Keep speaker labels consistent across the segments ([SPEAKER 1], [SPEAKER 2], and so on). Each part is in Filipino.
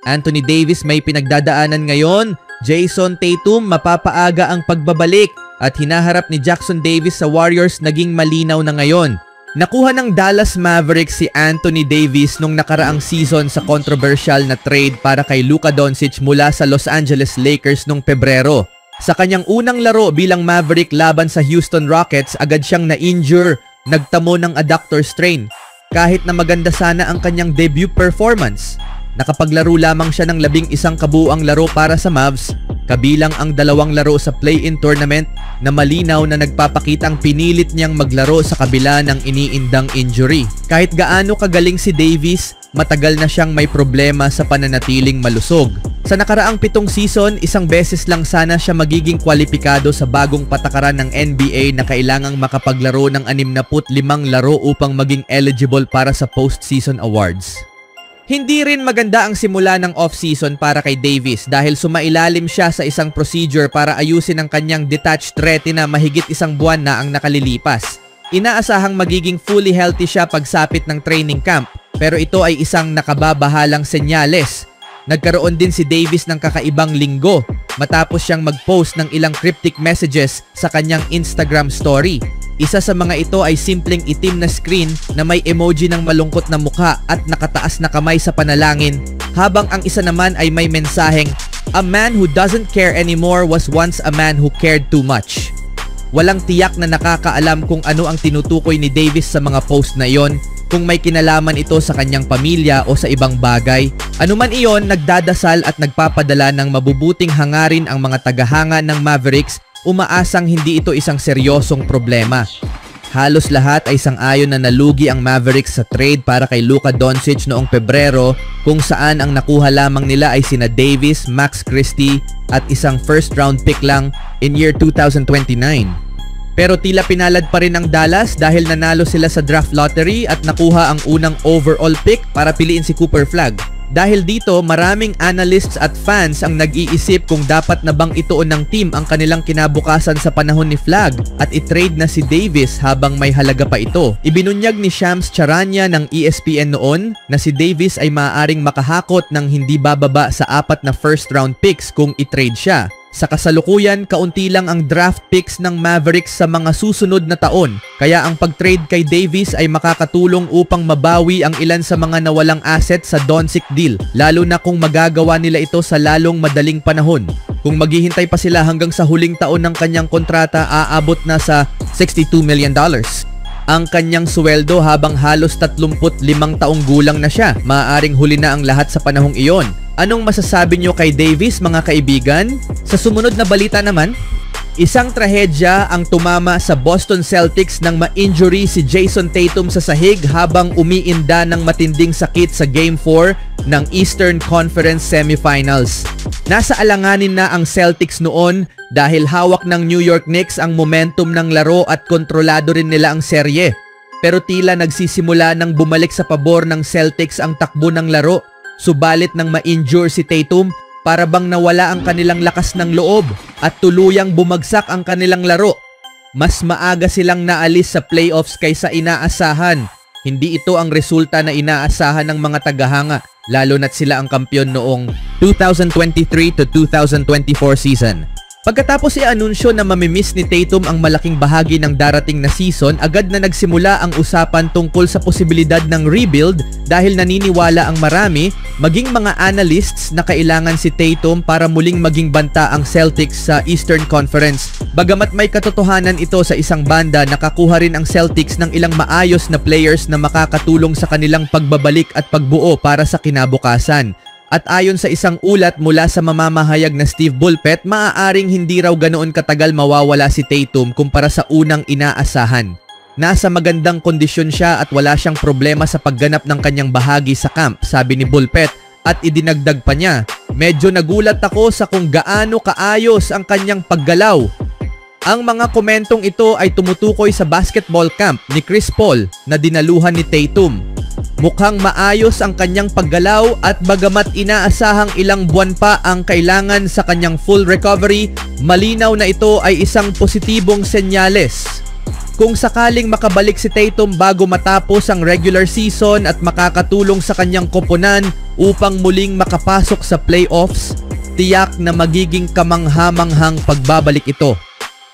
[SPEAKER 1] Anthony Davis may pinagdadaanan ngayon. Jason Tatum mapapaaga ang pagbabalik at hinaharap ni Jackson Davis sa Warriors naging malinaw na ngayon. Nakuha ng Dallas Mavericks si Anthony Davis nung nakaraang season sa controversial na trade para kay Luka Doncic mula sa Los Angeles Lakers nung Pebrero. Sa kanyang unang laro bilang Maverick laban sa Houston Rockets, agad siyang na-injure, nagtamo ng adductor strain. Kahit na maganda sana ang kanyang debut performance, nakapaglaro lamang siya ng 11 kabuuang laro para sa Mavs, kabilang ang 2 laro sa play-in tournament na malinaw na nagpapakitang pinilit niyang maglaro sa kabila ng iniindang injury. Kahit gaano kagaling si Davis, matagal na siyang may problema sa pananatiling malusog. Sa nakaraang 7 season, 1 beses lang sana siya magiging kwalipikado sa bagong patakaran ng NBA na kailangang makapaglaro ng 65 laro upang maging eligible para sa postseason awards. Hindi rin maganda ang simula ng off-season para kay Davis dahil sumailalim siya sa isang procedure para ayusin ang kanyang detached retina mahigit 1 buwan na ang nakalilipas. Inaasahang magiging fully healthy siya pagsapit ng training camp, pero ito ay isang nakababahalang senyales. Nagkaroon din si Davis ng kakaibang linggo matapos siyang mag-post ng ilang cryptic messages sa kanyang Instagram story. Isa sa mga ito ay simpleng itim na screen na may emoji ng malungkot na mukha at nakataas na kamay sa panalangin, habang ang isa naman ay may mensaheng, "A man who doesn't care anymore was once a man who cared too much." Walang tiyak na nakakaalam kung ano ang tinutukoy ni Davis sa mga post na iyon, kung may kinalaman ito sa kanyang pamilya o sa ibang bagay. Anuman iyon, nagdadasal at nagpapadala ng mabubuting hangarin ang mga tagahanga ng Mavericks, umaasang hindi ito isang seryosong problema. Halos lahat ay sang-ayon na nalugi ang Mavericks sa trade para kay Luka Doncic noong Pebrero, kung saan ang nakuha lamang nila ay sina Davis, Max Christie at isang first round pick lang in year 2029. Pero tila pinalad pa rin ang Dallas dahil nanalo sila sa draft lottery at nakuha ang unang overall pick para piliin si Cooper Flagg. Dahil dito, maraming analysts at fans ang nag-iisip kung dapat na bang ituon ng team ang kanilang kinabukasan sa panahon ni Flagg at i-trade na si Davis habang may halaga pa ito. Ibinunyag ni Shams Charania ng ESPN noon na si Davis ay maaaring makahakot ng hindi bababa sa 4 na first round picks kung i-trade siya. Sa kasalukuyan, kaunti lang ang draft picks ng Mavericks sa mga susunod na taon, kaya ang pag-trade kay Davis ay makakatulong upang mabawi ang ilan sa mga nawalang asset sa Doncic deal, lalo na kung magagawa nila ito sa lalong madaling panahon. Kung maghihintay pa sila hanggang sa huling taon ng kanyang kontrata, aabot na sa $62 million. Ang kanyang sweldo habang halos 35 taong gulang na siya. Maaaring huli na ang lahat sa panahong iyon. Anong masasabi nyo kay Davis, mga kaibigan? Sa sumunod na balita naman, isang trahedya ang tumama sa Boston Celtics nang ma-injury si Jason Tatum sa sahig habang umiinda ng matinding sakit sa Game 4 ng Eastern Conference Semifinals. Nasa alanganin na ang Celtics noon dahil hawak ng New York Knicks ang momentum ng laro at kontrolado rin nila ang serye. Pero tila nagsisimula nang bumalik sa pabor ng Celtics ang takbo ng laro. Subalit nang ma-injure si Tatum, para bang nawala ang kanilang lakas ng loob at tuluyang bumagsak ang kanilang laro. Mas maaga silang naalis sa playoffs kaysa inaasahan. Hindi ito ang resulta na inaasahan ng mga tagahanga, lalo na't sila ang kampyon noong 2023 to 2024 season. Pagkatapos i-anunsyo na mamimiss ni Tatum ang malaking bahagi ng darating na season, agad na nagsimula ang usapan tungkol sa posibilidad ng rebuild dahil naniniwala ang marami, maging mga analysts, na kailangan si Tatum para muling maging banta ang Celtics sa Eastern Conference. Bagamat may katotohanan ito sa isang banda, nakakuha rin ang Celtics ng ilang maayos na players na makakatulong sa kanilang pagbabalik at pagbuo para sa kinabukasan. At ayon sa isang ulat mula sa mamamahayag na Steve Bulpett, maaaring hindi raw ganoon katagal mawawala si Tatum kumpara sa unang inaasahan. Nasa magandang kondisyon siya at wala siyang problema sa pagganap ng kanyang bahagi sa camp, sabi ni Bulpett. At idinagdag pa niya, "Medyo nagulat ako sa kung gaano kaayos ang kanyang paggalaw." Ang mga komentong ito ay tumutukoy sa basketball camp ni Chris Paul na dinaluhan ni Tatum. Mukhang maayos ang kanyang paggalaw at bagamat inaasahang ilang buwan pa ang kailangan sa kanyang full recovery, malinaw na ito ay isang positibong senyales. Kung sakaling makabalik si Tatum bago matapos ang regular season at makakatulong sa kanyang koponan upang muling makapasok sa playoffs, tiyak na magiging kamangha-manghang pagbabalik ito.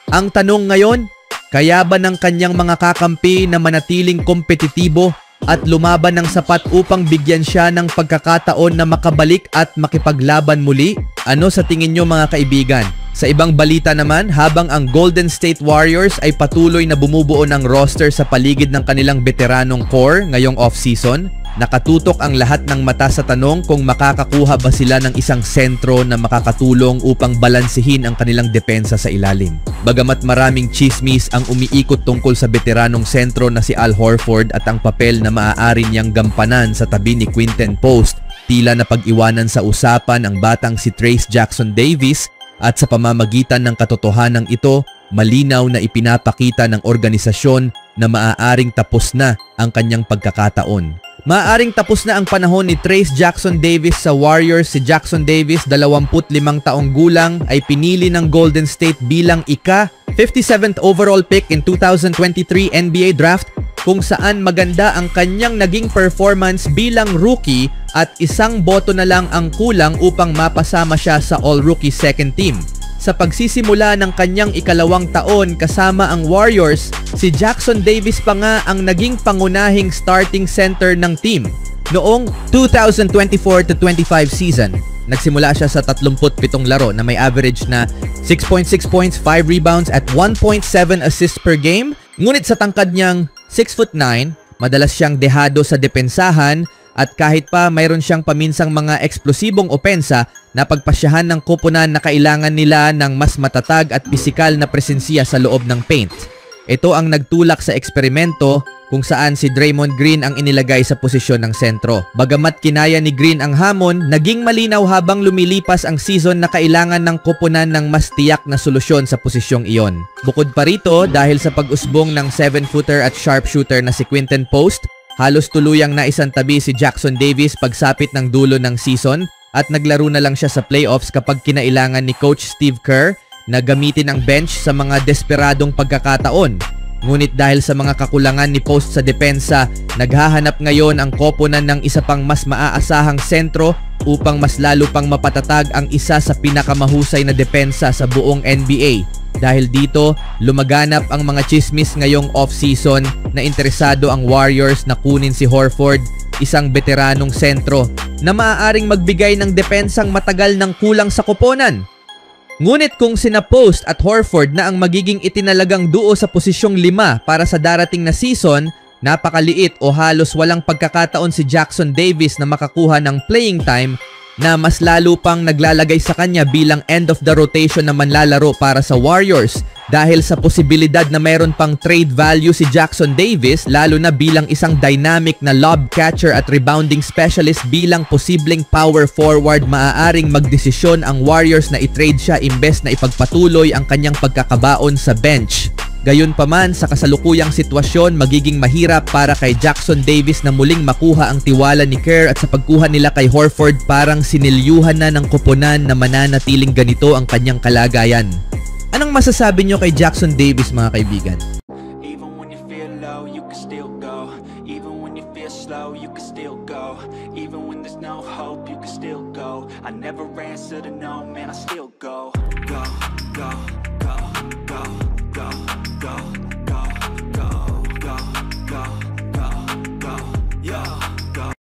[SPEAKER 1] Ang tanong ngayon, kaya ba ng kanyang mga kakampi na manatiling kompetitibo at lumaban ng sapat upang bigyan siya ng pagkakataon na makabalik at makipaglaban muli? Ano sa tingin nyo mga kaibigan? Sa ibang balita naman, habang ang Golden State Warriors ay patuloy na bumubuo ng roster sa paligid ng kanilang veteranong core ngayong off-season, nakatutok ang lahat ng mata sa tanong kung makakakuha ba sila ng isang sentro na makakatulong upang balansehin ang kanilang depensa sa ilalim. Bagamat maraming chismis ang umiikot tungkol sa veteranong sentro na si Al Horford at ang papel na maaari niyang gampanan sa tabi ni Quinton Post, tila na pag-iwanan sa usapan ang batang si Trayce Jackson Davis. At sa pamamagitan ng katotohanan ito, malinaw na ipinapakita ng organisasyon na maaaring tapos na ang kanyang pagkakataon. Maaaring tapos na ang panahon ni Trayce Jackson Davis sa Warriors. Si Jackson Davis, 25 taong gulang, ay pinili ng Golden State bilang ika-57th overall pick in 2023 NBA Draft, kung saan maganda ang kanyang naging performance bilang rookie at isang boto na lang ang kulang upang mapasama siya sa All-Rookie Second Team. Sa pagsisimula ng kanyang ikalawang taon kasama ang Warriors, si Jackson Davis pa nga ang naging pangunahing starting center ng team. Noong 2024-25 season, nagsimula siya sa 37 laro na may average na 6.6 points, 5 rebounds at 1.7 assists per game. Ngunit sa tangkad niyang 6'9", madalas siyang dehado sa depensahan at kahit pa mayroon siyang paminsang mga eksplosibong opensa, napagpasyahan ng koponan na kailangan nila ng mas matatag at pisikal na presensiya sa loob ng paint. Ito ang nagtulak sa eksperimento kung saan si Draymond Green ang inilagay sa posisyon ng sentro. Bagamat kinaya ni Green ang hamon, naging malinaw habang lumilipas ang season na kailangan ng koponan ng mas tiyak na solusyon sa posisyong iyon. Bukod pa rito, dahil sa pag-usbong ng 7-footer at sharpshooter na si Quinton Post, halos tuluyang naisantabi si Jackson Davis pagsapit ng dulo ng season at naglaro na lang siya sa playoffs kapag kinailangan ni Coach Steve Kerr na gamitin ang bench sa mga desperadong pagkakataon. Ngunit dahil sa mga kakulangan ni Post sa depensa, naghahanap ngayon ang koponan ng isa pang mas maaasahang sentro upang mas lalo pang mapatatag ang isa sa pinakamahusay na depensa sa buong NBA. Dahil dito, lumaganap ang mga chismis ngayong off-season na interesado ang Warriors na kunin si Horford, isang veteranong sentro na maaaring magbigay ng depensang matagal ng kulang sa koponan. Ngunit kung sina Post at Horford na ang magiging itinalagang duo sa posisyong 5 para sa darating na season, napakaliit o halos walang pagkakataon si Jackson Davis na makakuha ng playing time na mas lalo pang naglalagay sa kanya bilang end of the rotation na manlalaro para sa Warriors dahil sa posibilidad na mayroon pang trade value si Jackson Davis, lalo na bilang isang dynamic na lob catcher at rebounding specialist. Bilang posibleng power forward, maaaring magdesisyon ang Warriors na i-trade siya imbes na ipagpatuloy ang kanyang pagkakabaon sa bench. Gayunpaman, sa kasalukuyang sitwasyon, magiging mahirap para kay Jackson Davis na muling makuha ang tiwala ni Kerr, at sa pagkuha nila kay Horford, parang sinilyuhan na ng koponan na mananatiling ganito ang kanyang kalagayan. Anong masasabi nyo kay Jackson Davis mga kaibigan?
[SPEAKER 2] Even when you feel low, you can still go. Even when you feel slow, you can still go. Even when there's no hope, you can still go. I never answer to no, man, I still go. Go, go.